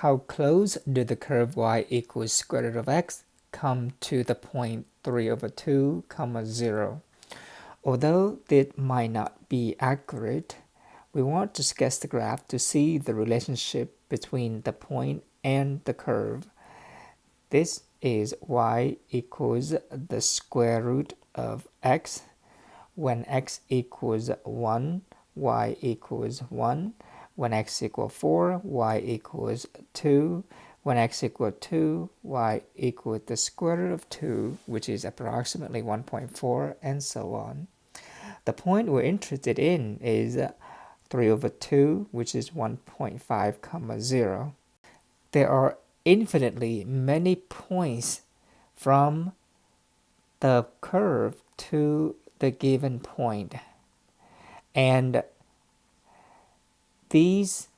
how close did the curve y equals square root of x come to the point 3 over 2, 0? Although it might not be accurate, we want to sketch the graph to see the relationship between the point and the curve. This is y equals the square root of x. When x equals 1, y equals 1. When x equals 4, y equals 2. When x equals 2, y equals the square root of 2, which is approximately 1.4, and so on. The point we're interested in is 3 over 2, which is 1.5, 0. There are infinitely many points from the curve to the given point, and these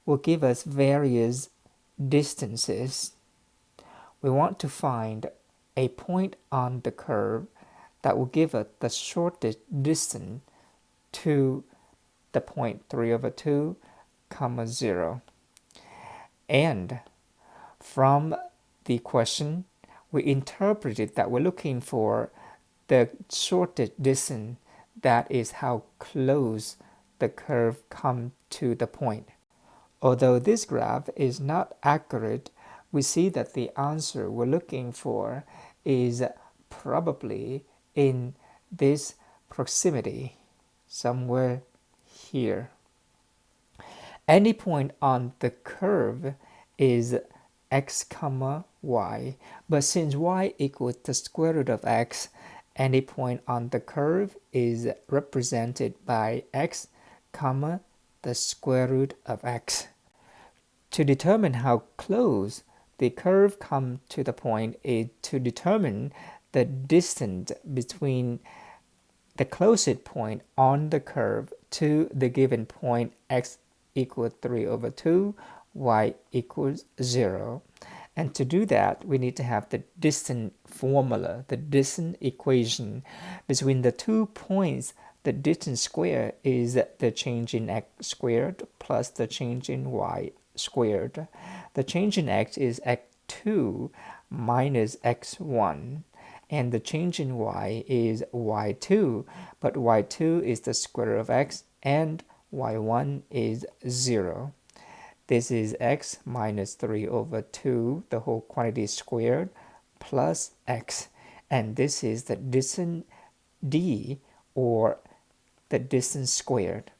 will give us various distances. We want to find a point on the curve that will give us the shortest distance to the point 3 over 2, 0. And from the question, we interpreted that we're looking for the shortest distance, that is how close the curve comes to the point. Although this graph is not accurate, we see that the answer we're looking for is probably in this proximity, somewhere here. Any point on the curve is x, y, but since y equals the square root of x, any point on the curve is represented by x, the square root of x. To determine how close the curve comes to the point is to determine the distance between the closest point on the curve to the given point x equals 3 over 2, y equals 0. And to do that, we need to have the distance formula, the distance equation. Between the 2 points, the distance squared is the change in x squared plus the change in y squared. The change in x is x2 minus x1. And the change in y is y2, but y2 is the square root of x, and y1 is 0. This is x minus 3 over 2, the whole quantity squared, plus x. And this is the distance d, or the distance squared.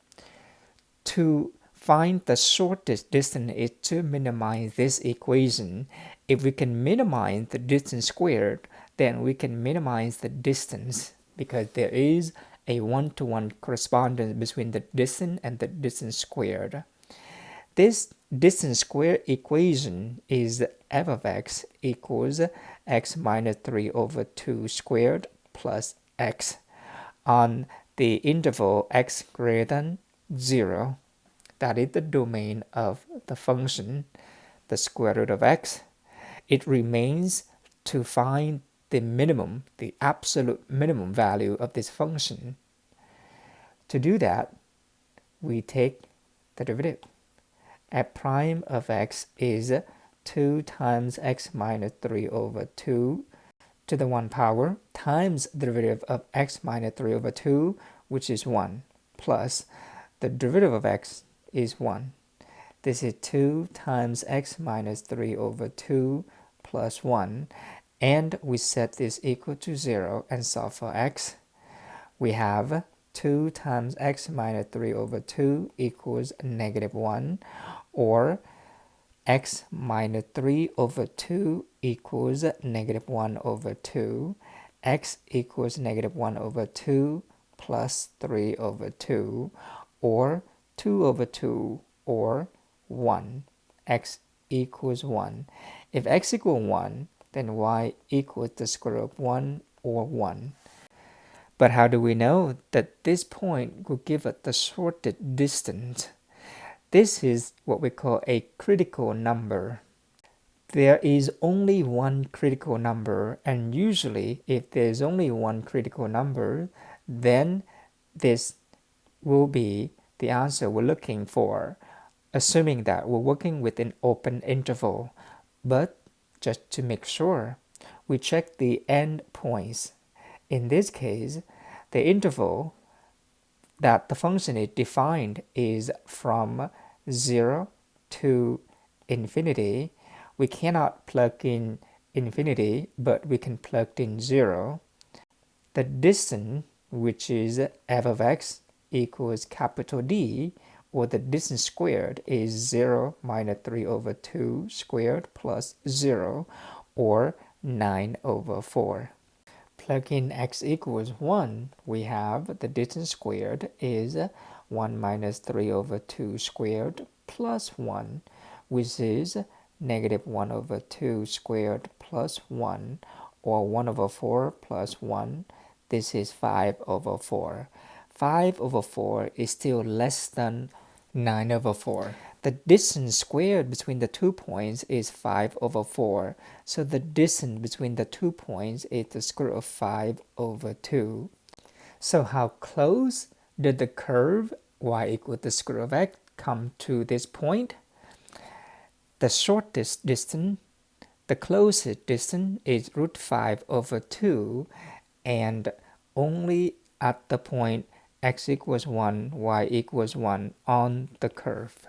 To find the shortest distance is to minimize this equation. If we can minimize the distance squared, then we can minimize the distance, because there is a one-to-one correspondence between the distance and the distance squared. This distance squared equation is f of x equals x minus 3 over 2 squared plus x on the interval x greater than 0. That is the domain of the function, the square root of x. It remains to find the minimum, the absolute minimum value of this function. To do that, we take the derivative. F prime of x is 2 times x minus 3 over 2 to the 1 power times the derivative of x minus 3 over 2, which is 1, plus the derivative of x is 1. This is 2 times x minus 3 over 2 plus 1, and we set this equal to 0 and solve for x. We have 2 times x minus 3 over 2 equals negative 1, or x minus 3 over 2 equals negative 1 over 2. X equals negative 1 over 2 plus 3 over 2, or 2 over 2, or 1. X equals 1. If x equals 1, then y equals the square root of 1, or 1. But how do we know that this point will give us the shortest distance? This is what we call a critical number. There is only one critical number, and usually if there is only one critical number, then this will be the answer we're looking for. assuming that we're working with an open interval. But just to make sure, we check the end points. In this case, the interval that the function is defined is from 0 to infinity. We cannot plug in infinity, but we can plug in 0. The distance, which is f of x equals capital D, or the distance squared, is 0 minus 3 over 2 squared plus 0, or 9 over 4. Plug in x equals 1, we have the distance squared is 1 minus 3 over 2 squared plus 1, which is negative 1 over 2 squared plus 1, or 1 over 4 plus 1. This is 5 over 4. 5 over 4 is still less than 9 over 4. The distance squared between the 2 points is 5 over 4. So the distance between the 2 points is the square root of 5 over 2. So how close did the curve y equal the square root of x come to this point? The shortest distance, the closest distance, is root 5 over 2, and only at the point x equals 1, y equals 1 on the curve.